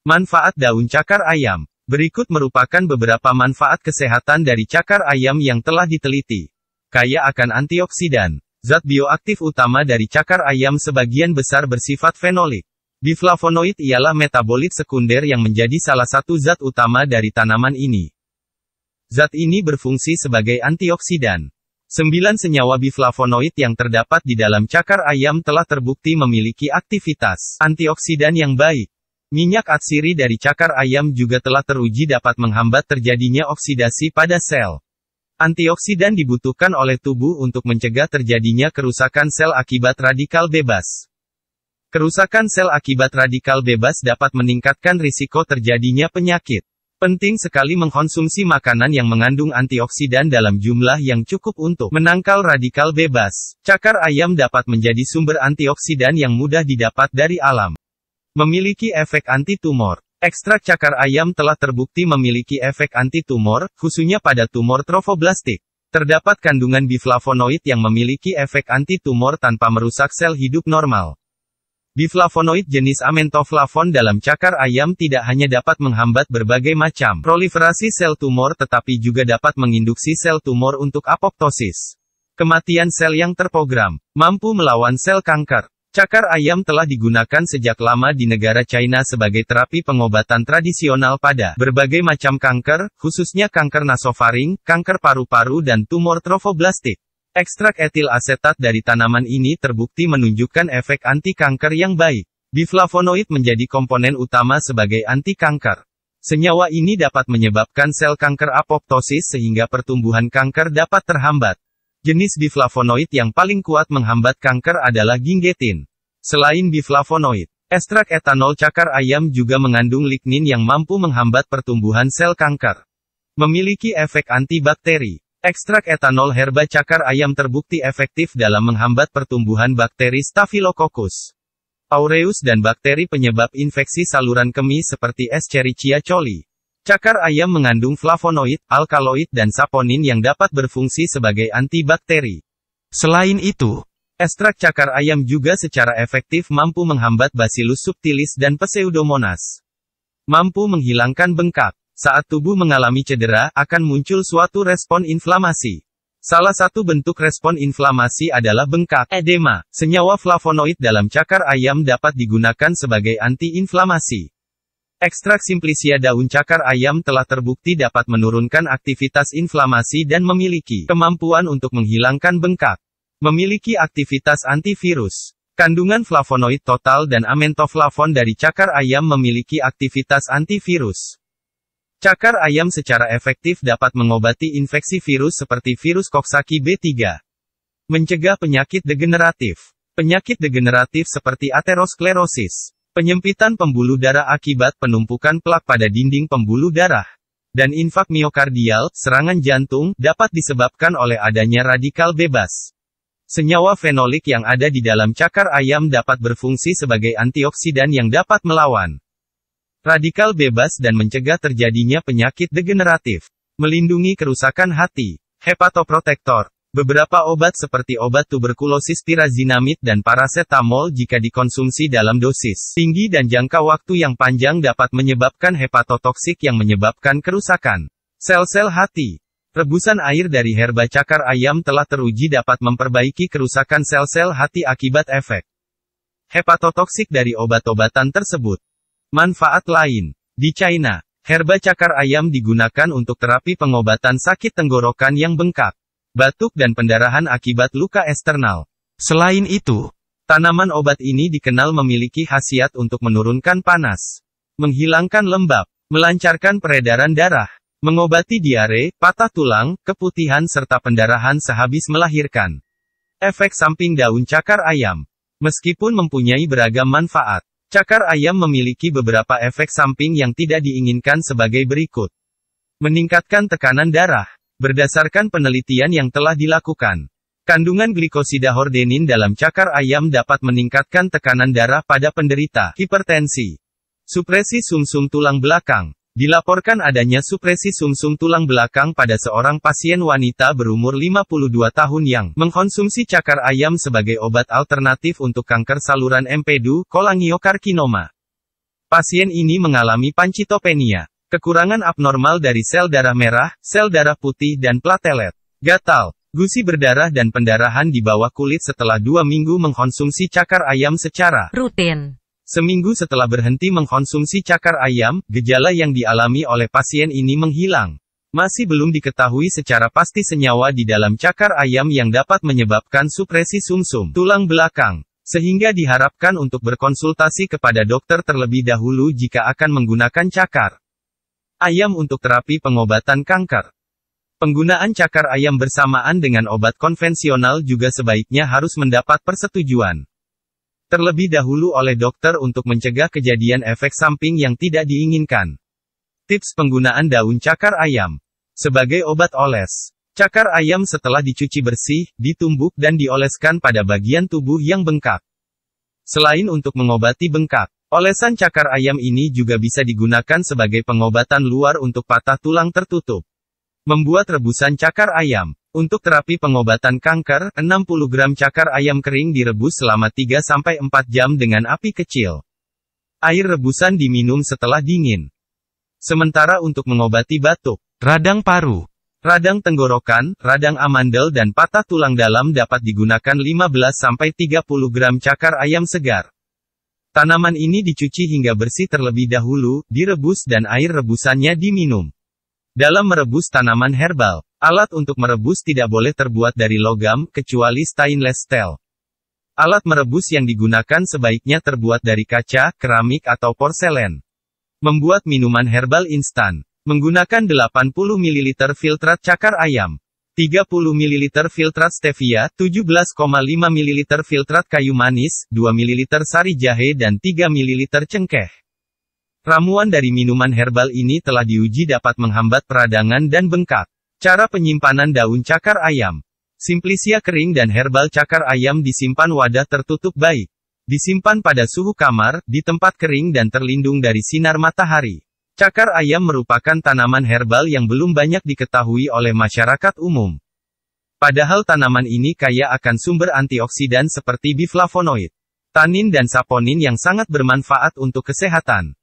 Manfaat daun cakar ayam. Berikut merupakan beberapa manfaat kesehatan dari cakar ayam yang telah diteliti. Kaya akan antioksidan. Zat bioaktif utama dari cakar ayam sebagian besar bersifat fenolik. Biflavonoid ialah metabolit sekunder yang menjadi salah satu zat utama dari tanaman ini. Zat ini berfungsi sebagai antioksidan. 9 senyawa biflavonoid yang terdapat di dalam cakar ayam telah terbukti memiliki aktivitas antioksidan yang baik. Minyak atsiri dari cakar ayam juga telah teruji dapat menghambat terjadinya oksidasi pada sel. Antioksidan dibutuhkan oleh tubuh untuk mencegah terjadinya kerusakan sel akibat radikal bebas. Kerusakan sel akibat radikal bebas dapat meningkatkan risiko terjadinya penyakit. Penting sekali mengkonsumsi makanan yang mengandung antioksidan dalam jumlah yang cukup untuk menangkal radikal bebas. Cakar ayam dapat menjadi sumber antioksidan yang mudah didapat dari alam. Memiliki efek anti-tumor. Ekstrak cakar ayam telah terbukti memiliki efek anti-tumor, khususnya pada tumor trofoblastik. Terdapat kandungan biflavonoid yang memiliki efek anti-tumor tanpa merusak sel hidup normal. Biflavonoid jenis amentoflavon dalam cakar ayam tidak hanya dapat menghambat berbagai macam proliferasi sel tumor tetapi juga dapat menginduksi sel tumor untuk apoptosis. Kematian sel yang terprogram. Mampu melawan sel kanker. Cakar ayam telah digunakan sejak lama di negara China sebagai terapi pengobatan tradisional pada berbagai macam kanker, khususnya kanker nasofaring, kanker paru-paru dan tumor trofoblastik. Ekstrak etil asetat dari tanaman ini terbukti menunjukkan efek anti-kanker yang baik. Biflavonoid menjadi komponen utama sebagai anti-kanker. Senyawa ini dapat menyebabkan sel kanker apoptosis sehingga pertumbuhan kanker dapat terhambat. Jenis biflavonoid yang paling kuat menghambat kanker adalah gingetin. Selain biflavonoid, ekstrak etanol cakar ayam juga mengandung lignin yang mampu menghambat pertumbuhan sel kanker. Memiliki efek antibakteri. Ekstrak etanol herba cakar ayam terbukti efektif dalam menghambat pertumbuhan bakteri Staphylococcus aureus dan bakteri penyebab infeksi saluran kemih seperti Escherichia coli. Cakar ayam mengandung flavonoid, alkaloid dan saponin yang dapat berfungsi sebagai antibakteri. Selain itu, ekstrak cakar ayam juga secara efektif mampu menghambat Bacillus subtilis dan Pseudomonas. Mampu menghilangkan bengkak. Saat tubuh mengalami cedera, akan muncul suatu respon inflamasi. Salah satu bentuk respon inflamasi adalah bengkak, edema. Senyawa flavonoid dalam cakar ayam dapat digunakan sebagai anti-inflamasi. Ekstrak Simplicia daun cakar ayam telah terbukti dapat menurunkan aktivitas inflamasi dan memiliki kemampuan untuk menghilangkan bengkak. Memiliki aktivitas antivirus. Kandungan flavonoid total dan amentoflavon dari cakar ayam memiliki aktivitas antivirus. Cakar ayam secara efektif dapat mengobati infeksi virus seperti virus Coxsackie B3. Mencegah penyakit degeneratif. Penyakit degeneratif seperti aterosklerosis. Penyempitan pembuluh darah akibat penumpukan plak pada dinding pembuluh darah. Dan infak miokardial, serangan jantung, dapat disebabkan oleh adanya radikal bebas. Senyawa fenolik yang ada di dalam cakar ayam dapat berfungsi sebagai antioksidan yang dapat melawan radikal bebas dan mencegah terjadinya penyakit degeneratif. Melindungi kerusakan hati. Hepatoprotektor. Beberapa obat seperti obat tuberkulosis pirazinamid dan parasetamol jika dikonsumsi dalam dosis tinggi dan jangka waktu yang panjang dapat menyebabkan hepatotoksik yang menyebabkan kerusakan sel-sel hati. Rebusan air dari herba cakar ayam telah teruji dapat memperbaiki kerusakan sel-sel hati akibat efek hepatotoksik dari obat-obatan tersebut. Manfaat lain. Di China, herba cakar ayam digunakan untuk terapi pengobatan sakit tenggorokan yang bengkak, batuk dan pendarahan akibat luka eksternal. Selain itu, tanaman obat ini dikenal memiliki khasiat untuk menurunkan panas, menghilangkan lembab, melancarkan peredaran darah, mengobati diare, patah tulang, keputihan serta pendarahan sehabis melahirkan. Efek samping daun cakar ayam. Meskipun mempunyai beragam manfaat, cakar ayam memiliki beberapa efek samping yang tidak diinginkan sebagai berikut. Meningkatkan tekanan darah. Berdasarkan penelitian yang telah dilakukan, kandungan glikosida hordenin dalam cakar ayam dapat meningkatkan tekanan darah pada penderita hipertensi. Supresi sumsum tulang belakang. Dilaporkan adanya supresi sumsum tulang belakang pada seorang pasien wanita berumur 52 tahun yang mengkonsumsi cakar ayam sebagai obat alternatif untuk kanker saluran empedu, kolangiokarsinoma. Pasien ini mengalami pancitopenia, kekurangan abnormal dari sel darah merah, sel darah putih dan platelet. Gatal, gusi berdarah dan pendarahan di bawah kulit setelah 2 minggu mengkonsumsi cakar ayam secara rutin. Seminggu setelah berhenti mengkonsumsi cakar ayam, gejala yang dialami oleh pasien ini menghilang. Masih belum diketahui secara pasti senyawa di dalam cakar ayam yang dapat menyebabkan supresi sumsum tulang belakang, sehingga diharapkan untuk berkonsultasi kepada dokter terlebih dahulu jika akan menggunakan cakar ayam untuk terapi pengobatan kanker. Penggunaan cakar ayam bersamaan dengan obat konvensional juga sebaiknya harus mendapat persetujuan terlebih dahulu oleh dokter untuk mencegah kejadian efek samping yang tidak diinginkan. Tips penggunaan daun cakar ayam sebagai obat oles. Cakar ayam setelah dicuci bersih, ditumbuk dan dioleskan pada bagian tubuh yang bengkak. Selain untuk mengobati bengkak, olesan cakar ayam ini juga bisa digunakan sebagai pengobatan luar untuk patah tulang tertutup. Membuat rebusan cakar ayam. Untuk terapi pengobatan kanker, 60 gram cakar ayam kering direbus selama 3-4 jam dengan api kecil. Air rebusan diminum setelah dingin. Sementara untuk mengobati batuk, radang paru, radang tenggorokan, radang amandel dan patah tulang dalam dapat digunakan 15-30 gram cakar ayam segar. Tanaman ini dicuci hingga bersih terlebih dahulu, direbus dan air rebusannya diminum. Dalam merebus tanaman herbal, alat untuk merebus tidak boleh terbuat dari logam, kecuali stainless steel. Alat merebus yang digunakan sebaiknya terbuat dari kaca, keramik atau porselen. Membuat minuman herbal instan. Menggunakan 80 ml filtrat cakar ayam, 30 ml filtrat stevia, 17,5 ml filtrat kayu manis, 2 ml sari jahe dan 3 ml cengkeh. Ramuan dari minuman herbal ini telah diuji dapat menghambat peradangan dan bengkak. Cara penyimpanan daun cakar ayam. Simplicia kering dan herbal cakar ayam disimpan wadah tertutup baik. Disimpan pada suhu kamar, di tempat kering dan terlindung dari sinar matahari. Cakar ayam merupakan tanaman herbal yang belum banyak diketahui oleh masyarakat umum. Padahal tanaman ini kaya akan sumber antioksidan seperti biflavonoid, tanin dan saponin yang sangat bermanfaat untuk kesehatan.